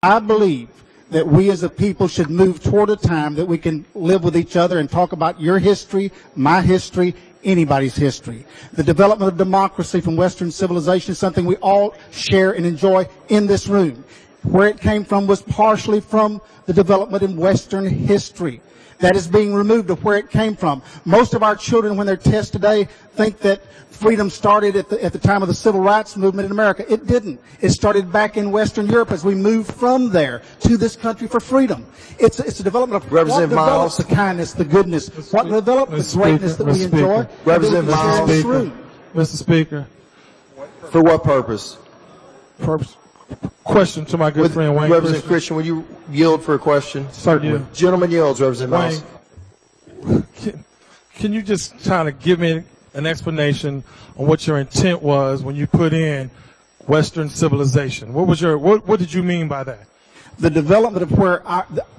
I believe that we as a people should move toward a time that we can live with each other and talk about your history, my history, anybody's history. The development of democracy from Western civilization is something we all share and enjoy in this room. Where it came from was partially from the development in Western history. That is being removed of where it came from. Most of our children, when they're tested today, think that freedom started at the time of the civil rights movement in America. It didn't. It started back in Western Europe as we moved from there to this country for freedom. It's a development of what develops the kindness, the goodness, what develops the greatness that we enjoy. Representative Miles. Mr. Speaker. For what purpose? Question to my good friend Wayne. Representative Christian, will you yield for a question? Certainly. Gentleman yields, Representative Miles. Can you just kind of give me an explanation on what your intent was when you put in Western civilization? What did you mean by that? The development of where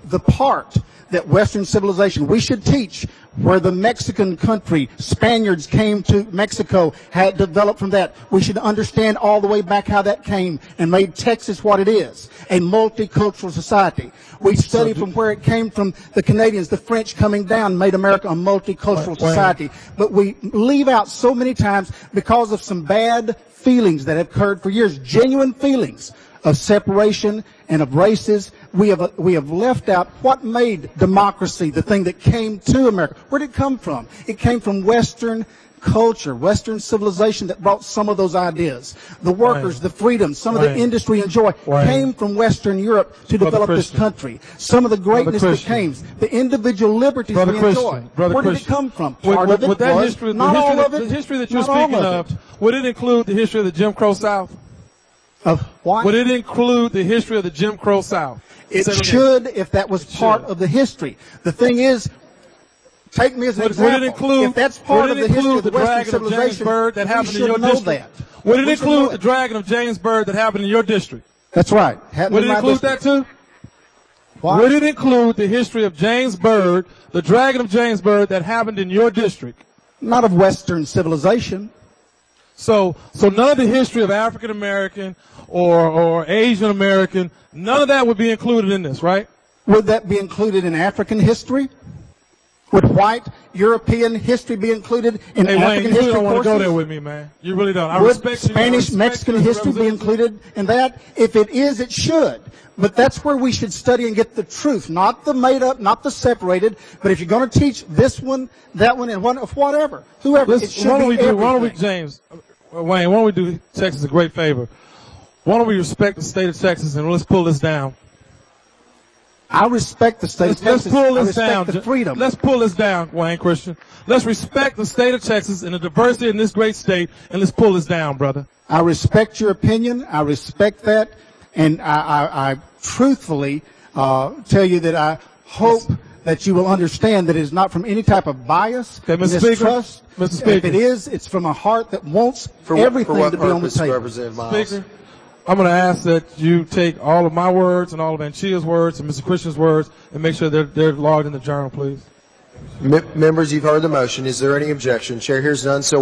the part that Western civilization, we should teach where the Mexican country, Spaniards came to Mexico, had developed from that. We should understand all the way back how that came and made Texas what it is, a multicultural society. We study from where it came from the Canadians, the French coming down, made America a multicultural society. But we leave out so many times because of some bad feelings that have occurred for years, genuine feelings of separation and of races. We have left out what made democracy the thing that came to America. Where did it come from? It came from Western culture, Western civilization that brought some of those ideas. The workers, the freedoms, some of the industry and joy came from Western Europe to develop this country. Some of the greatness that came, the individual liberties we enjoy. Where did it come from? Part of it was, not all of it. The history that you're speaking of, would it include the history of the Jim Crow South? Of what? Would it include the history of the Jim Crow South? It should, if that was part of the history. The thing is, take me as an example. Would it include, if that's part of the history of the Western civilization, that happened in your district? That. Would it include the dragon of James Byrd that happened in your district? That's right. Would it include that too? Why? Would it include the history of James Byrd, the dragon of James Byrd that happened in your district? Not of Western civilization. So none of the history of African American or Asian American, none of that would be included in this, right? Would that be included in African history? Would white European history be included in African history? You really don't want to go there with me, man. You really don't. Would Spanish Mexican history be included in that? If it is, it should. But that's where we should study and get the truth, not the made up, not the separated. But if you're going to teach this one, that one, and one of whatever, whoever, it should be everything. Why don't we, James, Wayne, why don't we do Texas a great favor? Why don't we respect the state of Texas and let's pull this down? I respect the state of Texas. Let's pull this down. The freedom. Let's pull this down, Wayne Christian. Let's respect the state of Texas and the diversity in this great state, and let's pull this down, brother. I respect your opinion. I respect that. And I truthfully tell you that I hope that you will understand that it is not from any type of bias, mistrust. Mr. Speaker. If it is, it's from a heart that wants everything to be on the table. Speaker, I'm going to ask that you take all of my words and all of Anchia's words and Mr. Christian's words and make sure they're logged in the journal, please. Members, you've heard the motion. Is there any objection? Chair hears none, so